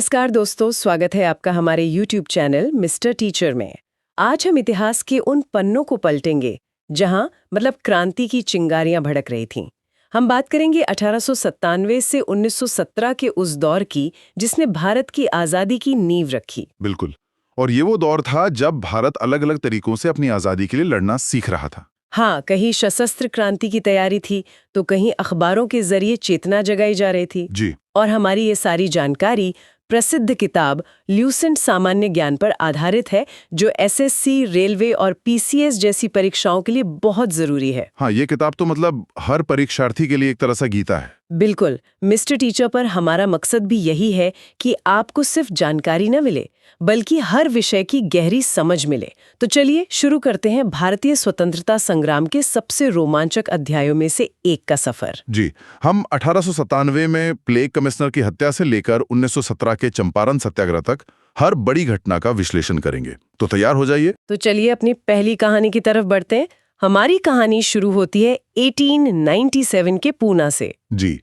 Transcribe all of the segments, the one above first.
नमस्कार दोस्तों, स्वागत है आपका हमारे YouTube चैनल मिस्टर टीचर में। आज हम इतिहास के उन पन्नों को पलटेंगे जहां क्रांति की चिंगारियां भड़क रही थीं। हम बात करेंगे 1897 से 1917 के उस दौर की जिसने भारत की आज़ादी की नींव रखी। बिल्कुल। और ये वो दौर था जब भारत अलग अलग तरीकों से अपनी आज़ादी के लिए लड़ना सीख रहा था। हाँ, कहीं सशस्त्र क्रांति की तैयारी थी तो कहीं अखबारों के जरिए चेतना जगाई जा रही थी। जी। और हमारी ये सारी जानकारी प्रसिद्ध किताब ल्यूसेंट सामान्य ज्ञान पर आधारित है, जो एसएससी, रेलवे और पीसीएस जैसी परीक्षाओं के लिए बहुत जरूरी है। हाँ, ये किताब तो हर परीक्षार्थी के लिए एक तरह सा गीता है। बिल्कुल। मिस्टर टीचर पर हमारा मकसद भी यही है कि आपको सिर्फ जानकारी न मिले बल्कि हर विषय की गहरी समझ मिले। तो चलिए शुरू करते हैं भारतीय स्वतंत्रता संग्राम के सबसे रोमांचक अध्यायों में से एक का सफर। जी, हम 1897 में प्लेग कमिश्नर की हत्या से लेकर 1917 के चंपारण सत्याग्रह तक हर बड़ी घटना का विश्लेषण करेंगे। तो तैयार हो जाइए। तो चलिए अपनी पहली कहानी की तरफ बढ़ते हैं। हमारी कहानी शुरू होती है 1897 के पूना से। जी,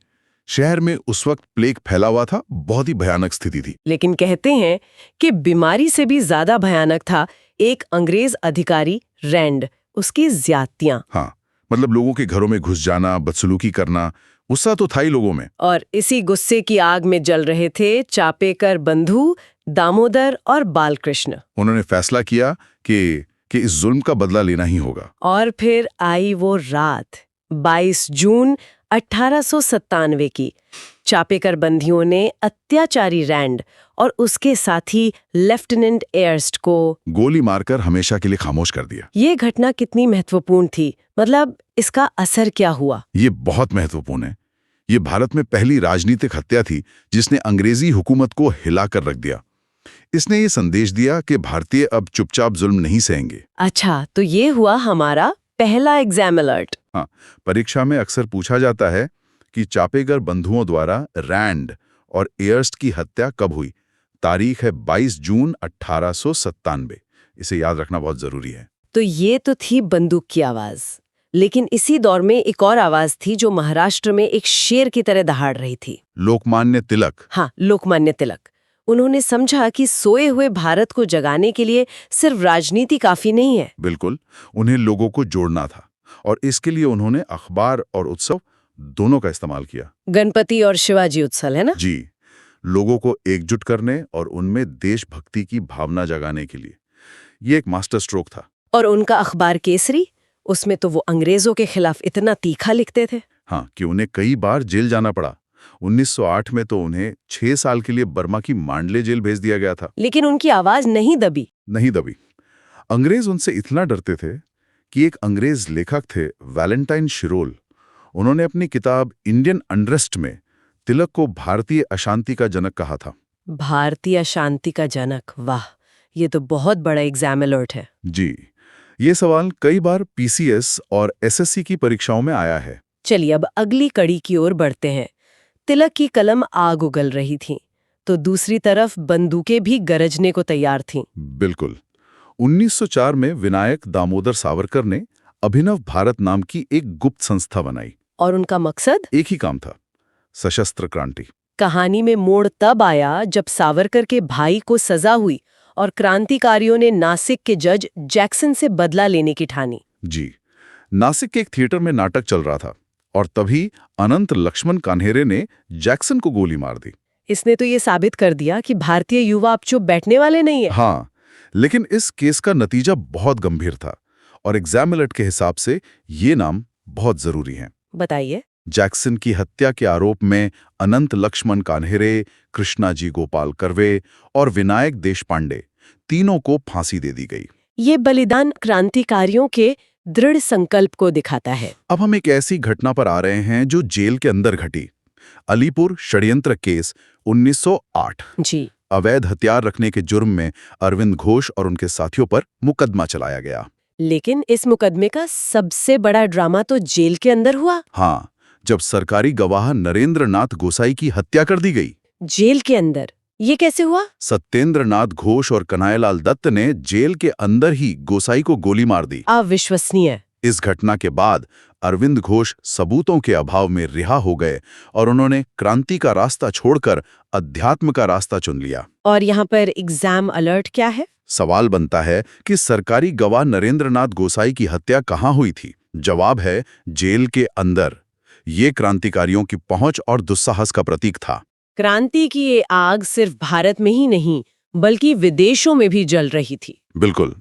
शहर में उस वक्त प्लेग फैला हुआ था, बहुत ही भयानक स्थिति थी। लेकिन कहते हैं कि बीमारी से भी ज्यादा भयानक था एक अंग्रेज अधिकारी रैंड, उसकी ज्यादतियां। हाँ, लोगों के घरों में घुस जाना, बदसलूकी करना, गुस्सा तो था ही लोगों में। और इसी गुस्से की आग में जल रहे थे चापेकर बंधु दामोदर और बालकृष्ण। उन्होंने फैसला किया कि इस जुल्म का बदला लेना ही होगा। और फिर आई वो रात 22 जून 1897 की। चापेकर बंदियों ने अत्याचारी रैंड और उसके साथी लेफ्टिनेंट एयर्स्ट को गोली मारकर हमेशा के लिए खामोश कर दिया। ये घटना कितनी महत्वपूर्ण थी, इसका असर क्या हुआ? ये बहुत महत्वपूर्ण है। ये भारत में पहली राजनीतिक हत्या थी जिसने अंग्रेजी हुकूमत को हिलाकर रख दिया। इसने ये संदेश दिया कि भारतीय अब चुपचाप जुल्म नहीं सहेंगे। अच्छा, तो ये हुआ हमारा पहला एग्जाम अलर्ट। हाँ, परीक्षा में अक्सर पूछा जाता है कि चापेकर बंधुओं द्वारा रैंड और एयर्स्ट की हत्या कब हुई। तारीख है 22 जून 1897। इसे याद रखना बहुत जरूरी है। तो ये तो थी बंदूक की आवाज, लेकिन इसी दौर में एक और आवाज थी जो महाराष्ट्र में एक शेर की तरह दहाड़ रही थी। लोकमान्य तिलक। हाँ, लोकमान्य तिलक। उन्होंने समझा कि सोए हुए भारत को जगाने के लिए सिर्फ राजनीति काफी नहीं है। बिल्कुल, उन्हें लोगों को जोड़ना था और इसके लिए उन्होंने अखबार और उत्सव दोनों का इस्तेमाल किया। गणपति और शिवाजी उत्सव, है ना? जी, लोगों को एकजुट करने और उनमें देशभक्ति की भावना जगाने के लिए ये एक मास्टर स्ट्रोक था। और उनका अखबार केसरी, उसमें तो वो अंग्रेजों के खिलाफ इतना तीखा लिखते थे। हाँ, कि उन्हें कई बार जेल जाना पड़ा। 1908 में तो उन्हें 6 साल के लिए बर्मा की मांडले जेल भेज दिया गया था। लेकिन उनकी आवाज नहीं दबी। अंग्रेज उनसे इतना डरते थे कि एक अंग्रेज लेखक थे वैलेंटाइन शिरोल। उन्होंने अपनी किताब इंडियन अनरेस्ट में तिलक को भारतीय अशांति का जनक कहा था। भारतीय अशांति का जनक, वाह, ये तो बहुत बड़ा एग्जाम अलर्ट है। जी, ये सवाल कई बार पीसीएस और एसएससी की परीक्षाओं में आया है। चलिए अब अगली कड़ी की ओर बढ़ते हैं। तिलक की कलम आग उगल रही थी, तो दूसरी तरफ बंदूकें भी गरजने को तैयार थीं। बिल्कुल। 1904 में विनायक दामोदर सावरकर ने अभिनव भारत नाम की एक गुप्त संस्था बनाई। और उनका मकसद एक ही काम था, सशस्त्र क्रांति। कहानी में मोड़ तब आया जब सावरकर के भाई को सजा हुई और क्रांतिकारियों ने नासिक के जज जैक्सन से बदला लेने की ठानी। जी, नासिक के एक थिएटर में नाटक चल रहा था और तभी अनंत लक्ष्मण कान्हेरे ने जैक्सन को गोली मार दी। इसने तो ये साबित कर दिया कि भारतीय युवा अब चुप बैठने वाले नहीं है। हाँ, लेकिन इस केस का नतीजा बहुत गंभीर था और एग्जाम अलर्ट के हिसाब से ये नाम बहुत जरूरी है। बताइए। जैक्सन की हत्या के आरोप में अनंत लक्ष्मण कान्हेरे, कृष्णाजी गोपाल कर्वे और विनायक देशपांडे तीनों को फांसी दे दी गई। ये बलिदान क्रांतिकारियों के दृढ़ संकल्प को दिखाता है। अब हम एक ऐसी घटना पर आ रहे हैं जो जेल के अंदर घटी। अलीपुर षड्यंत्र केस 1908। जी। अवैध हथियार रखने के जुर्म में अरविंद घोष और उनके साथियों पर मुकदमा चलाया गया। लेकिन इस मुकदमे का सबसे बड़ा ड्रामा तो जेल के अंदर हुआ। हाँ, जब सरकारी गवाह नरेंद्र नाथ गोसाई की हत्या कर दी गई। जेल के अंदर? ये कैसे हुआ? सत्येंद्र नाथ घोष और कन्हैयालाल दत्त ने जेल के अंदर ही गोसाई को गोली मार दी। अविश्वसनीय। इस घटना के बाद अरविंद घोष सबूतों के अभाव में रिहा हो गए और उन्होंने क्रांति का रास्ता छोड़कर अध्यात्म का रास्ता चुन लिया। और यहाँ पर एग्जाम अलर्ट क्या है? सवाल बनता है कि सरकारी गवाह नरेंद्रनाथ गोसाई की हत्या कहाँ हुई थी? जवाब है जेल के अंदर। ये क्रांतिकारियों की पहुंच और दुस्साहस का प्रतीक था। क्रांति की ये आग सिर्फ भारत में ही नहीं बल्कि विदेशों में भी जल रही थी। बिल्कुल।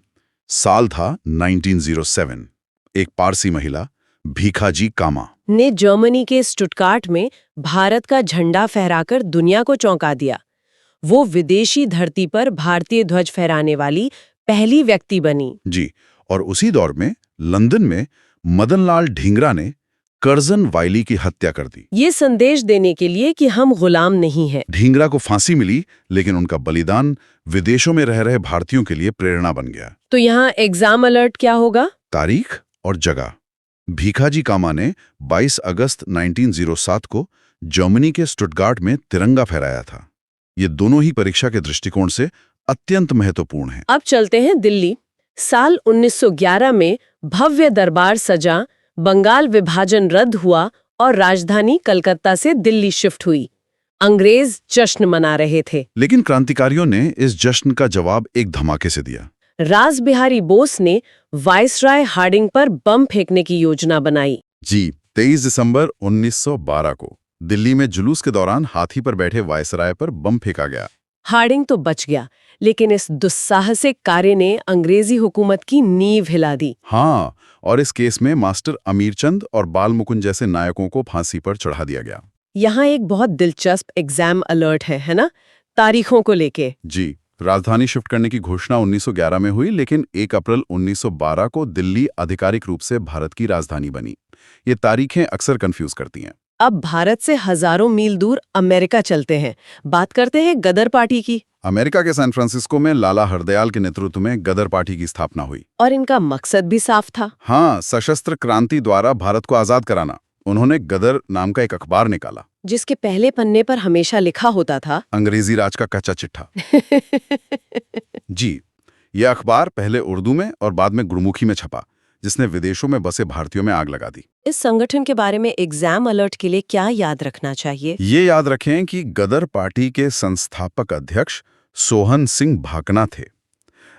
साल था 1907। एक पारसी महिला भीखाजी कामा ने जर्मनी के स्टुटगार्ट में भारत का झंडा फहराकर दुनिया को चौंका दिया। वो विदेशी धरती पर भारतीय ध्वज फहराने वाली पहली व्यक्ति बनी। जी, और उसी दौर में लंदन में मदनलाल ढींगरा ने कर्जन वाइली की हत्या कर दी। ये संदेश देने के लिए कि हम गुलाम नहीं हैं। ढींगरा को फांसी मिली, लेकिन उनका बलिदान विदेशों में रह रहे भारतीयों के लिए प्रेरणा बन गया। तो यहाँ एग्जाम अलर्ट क्या होगा? तारीख और जगह। भीखाजी कामा ने 22 अगस्त 1907 को जर्मनी के स्टुटगार्ट में तिरंगा फहराया था। ये दोनों ही परीक्षा के दृष्टिकोण से अत्यंत महत्वपूर्ण हैं। अब चलते हैं दिल्ली। साल 1911 में भव्य दरबार सजा, बंगाल विभाजन रद्द हुआ और राजधानी कलकत्ता से दिल्ली शिफ्ट हुई। अंग्रेज जश्न मना रहे थे। लेकिन क्रांतिकारियों ने इस जश्न का जवाब एक धमाके से दिया। रासबिहारी बोस ने वाइसराय हार्डिंग पर बम फेंकने की योजना बनाई। जी, 23 दिसंबर 1912 को दिल्ली में जुलूस के दौरान हाथी पर बैठे वायसराय पर बम फेंका गया। हार्डिंग तो बच गया, लेकिन इस दुस्साहसिक कार्य ने अंग्रेजी हुकूमत की नींव हिला दी। हाँ, और इस केस में मास्टर अमीरचंद और बाल मुकुंद जैसे नायकों को फांसी पर चढ़ा दिया गया। यहाँ एक बहुत दिलचस्प एग्जाम अलर्ट है ना? तारीखों को लेके। जी, राजधानी शिफ्ट करने की घोषणा 1911 में हुई, लेकिन 1 अप्रैल 1912 को दिल्ली आधिकारिक रूप से भारत की राजधानी बनी। ये तारीखें अक्सर कंफ्यूज करती हैं। अब भारत से हजारों मील दूर अमेरिका चलते हैं। बात करते हैं गदर पार्टी की। अमेरिका के सैन फ्रांसिस्को में लाला हरदयाल के नेतृत्व में गदर पार्टी की स्थापना हुई। और इनका मकसद भी साफ था। हाँ, सशस्त्र क्रांति द्वारा भारत को आजाद कराना। उन्होंने गदर नाम का एक अखबार निकाला, जिसके पहले पन्ने पर हमेशा लिखा होता था अंग्रेजी राज का कच्चा चिट्ठा। जी, यह अखबार पहले उर्दू में और बाद में गुरमुखी में छपा, जिसने विदेशों में बसे भारतीयों में आग लगा दी। इस संगठन के बारे में एग्जाम अलर्ट के लिए क्या याद रखना चाहिए? ये याद रखें कि गदर पार्टी के संस्थापक अध्यक्ष सोहन सिंह भाकना थे।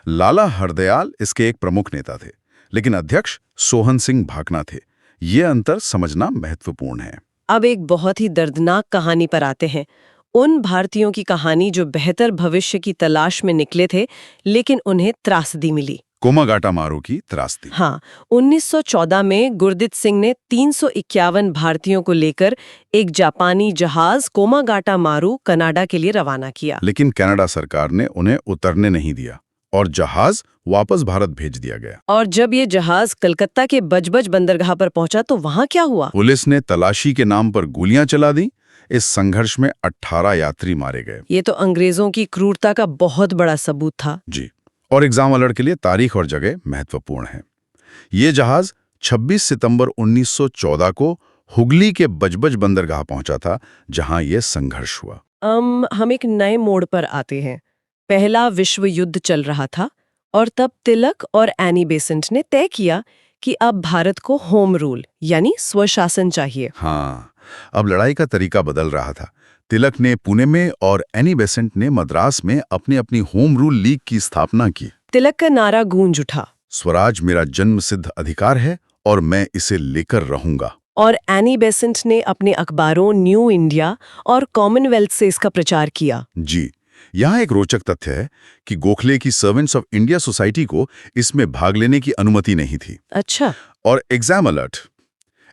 लाला हरदयाल इसके एक प्रमुख नेता थे, लेकिन अध्यक्ष सोहन सिंह भाकना थे। ये अंतर समझना महत्वपूर्ण है। अब एक बहुत ही दर्दनाक कहानी पर आते हैं। उन भारतीयों की कहानी जो बेहतर भविष्य की तलाश में निकले थे, लेकिन उन्हें त्रासदी मिली। कोमागाटा मारू की त्रासदी। हाँ, 1914 में गुरदित सिंह ने 351 भारतीयों को लेकर एक जापानी जहाज कोमागाटा मारू कनाडा के लिए रवाना किया। लेकिन कनाडा सरकार ने उन्हें उतरने नहीं दिया और जहाज वापस भारत भेज दिया गया। और जब ये जहाज कलकत्ता के बजबज बंदरगाह पर पहुंचा तो वहां क्या हुआ? पुलिस ने तलाशी के नाम पर गोलियां चला दी। इस संघर्ष में 18 यात्री मारे गए। ये तो अंग्रेजों की क्रूरता का बहुत बड़ा सबूत था। जी, और एग्जाम अलर्ट के लिए तारीख और जगह महत्वपूर्ण है। ये जहाज 26 सितंबर 1914 को हुगली के बजबज बंदरगाह पहुंचा था, जहां यह संघर्ष हुआ। हम एक नए मोड़ पर आते हैं। पहला विश्व युद्ध चल रहा था और तब तिलक और एनी बेसेंट ने तय किया कि अब भारत को होम रूल यानी स्वशासन चाहिए। हाँ, अब लड़ाई का तरीका बदल रहा था। तिलक ने पुणे में और एनी बेसेंट ने मद्रास में अपनी अपनी होम रूल लीग की स्थापना की। तिलक का नारा गूंज उठा, स्वराज मेरा जन्म सिद्ध अधिकार है और मैं इसे लेकर रहूंगा। और एनी बेसेंट ने अपने अखबारों न्यू इंडिया और कॉमनवेल्थ से इसका प्रचार किया। जी, यहाँ एक रोचक तथ्य है कि गोखले की सर्वेंट्स ऑफ इंडिया सोसाइटी को इसमें भाग लेने की अनुमति नहीं थी। अच्छा। और एग्जाम अलर्ट,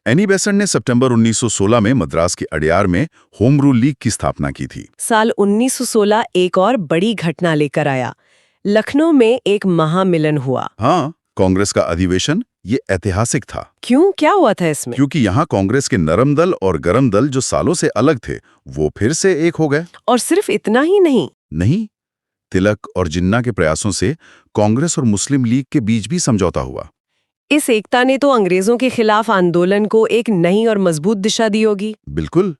एनी बेसेंट ने सितंबर 1916 में मद्रास के अडयार में होम रूल लीग की स्थापना की थी। साल 1916 एक और बड़ी घटना लेकर आया। लखनऊ में एक महामिलन हुआ। हाँ, कांग्रेस का अधिवेशन ये ऐतिहासिक था। क्यों, क्या हुआ था इसमें? क्योंकि यहाँ कांग्रेस के नरम दल और गरम दल जो सालों से अलग थे, वो फिर से एक हो गए। और सिर्फ इतना ही नहीं, तिलक और जिन्ना के प्रयासों से कांग्रेस और मुस्लिम लीग के बीच भी समझौता हुआ। इस एकता ने तो अंग्रेजों के खिलाफ आंदोलन को एक नई और मजबूत दिशा दी होगी। बिल्कुल,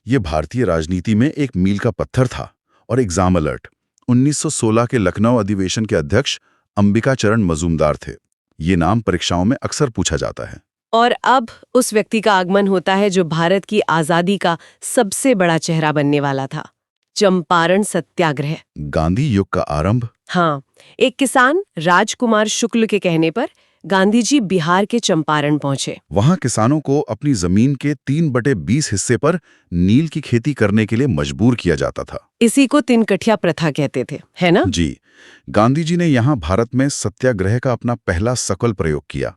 ये भारतीय राजनीति में एक मील का पत्थर था। और एग्जाम अलर्ट, 1916 के लखनऊ अधिवेशन के अध्यक्ष अंबिका चरण मजूमदार थे। ये नाम परीक्षाओं में अक्सर पूछा जाता है। और अब उस व्यक्ति का आगमन होता है जो भारत की आजादी का सबसे बड़ा चेहरा बनने वाला था, चंपारण सत्याग्रह। गांधी युग का आरंभ। हाँ, एक किसान राजकुमार शुक्ल के कहने पर गांधी जी बिहार के चंपारण पहुंचे। वहां किसानों को अपनी जमीन के 3/20 हिस्से पर नील की खेती करने के लिए मजबूर किया जाता था। इसी को तिनकठिया प्रथा कहते थे, है ना? जी, गांधी जी ने यहाँ भारत में सत्याग्रह का अपना पहला सफल प्रयोग किया।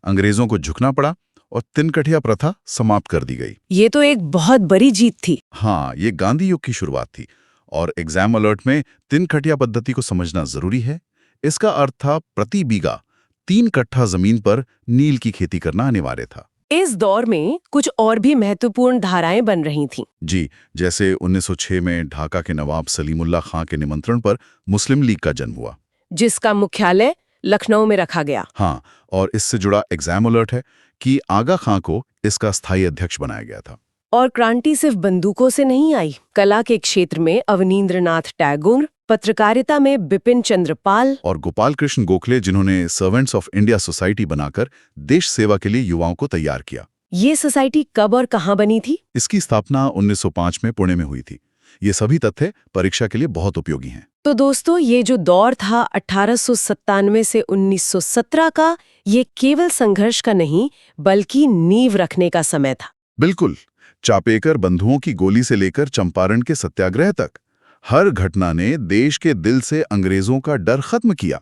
अंग्रेजों को झुकना पड़ा और तिनकठिया प्रथा समाप्त कर दी गई। ये तो एक बहुत बड़ी जीत थी। हाँ, ये गांधी युग की शुरुआत थी और एग्जाम अलर्ट में तिनकठिया पद्धति को समझना जरूरी है। इसका अर्थ था प्रति बीघा 3 कट्ठा जमीन पर नील की खेती करना अनिवार्य था। इस दौर में कुछ और भी महत्वपूर्ण धाराएं बन रही थीं। जी, जैसे 1906 में ढाका के नवाब सलीमुल्लाह खां के निमंत्रण पर मुस्लिम लीग का जन्म हुआ, जिसका मुख्यालय लखनऊ में रखा गया। हाँ, और इससे जुड़ा एग्जाम अलर्ट है कि आगा खां को इसका स्थायी अध्यक्ष बनाया गया था। और क्रांति सिर्फ बंदूकों से नहीं आई। कला के क्षेत्र में अवनींद्रनाथ टैगोर, पत्रकारिता में बिपिन चंद्र पाल और गोपाल कृष्ण गोखले, जिन्होंने सर्वेंट्स ऑफ इंडिया सोसाइटी बनाकर देश सेवा के लिए युवाओं को तैयार किया। ये सोसाइटी कब और कहाँ बनी थी? इसकी स्थापना 1905 में पुणे में हुई थी। ये सभी तथ्य परीक्षा के लिए बहुत उपयोगी हैं। तो दोस्तों, ये जो दौर था 1897 से 1917 का, ये केवल संघर्ष का नहीं बल्कि नींव रखने का समय था। बिल्कुल, चापेकर बंधुओं की गोली से लेकर चंपारण के सत्याग्रह तक हर घटना ने देश के दिल से अंग्रेजों का डर खत्म किया।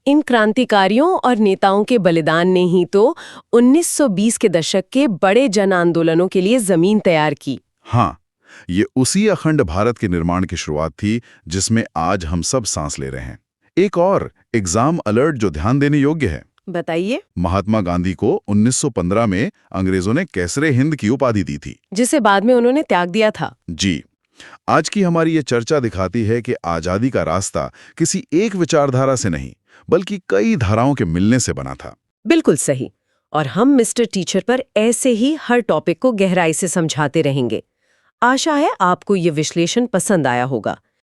इन क्रांतिकारियों और नेताओं के बलिदान ने ही तो 1920 के दशक के बड़े जन आंदोलनों के लिए जमीन तैयार की। हाँ, ये उसी अखंड भारत के निर्माण की शुरुआत थी जिसमें आज हम सब सांस ले रहे हैं। एक और एग्जाम अलर्ट जो ध्यान देने योग्य है। बताइए। महात्मा गांधी को 1915 में अंग्रेजों ने कैसरे हिंद की उपाधि दी थी, जिसे बाद में उन्होंने त्याग दिया था। जी, आज की हमारी ये चर्चा दिखाती है कि आजादी का रास्ता किसी एक विचारधारा से नहीं बल्कि कई धाराओं के मिलने से बना था। बिल्कुल सही। और हम मिस्टर टीचर पर ऐसे ही हर टॉपिक को गहराई से समझाते रहेंगे। आशा है आपको ये विश्लेषण पसंद आया होगा।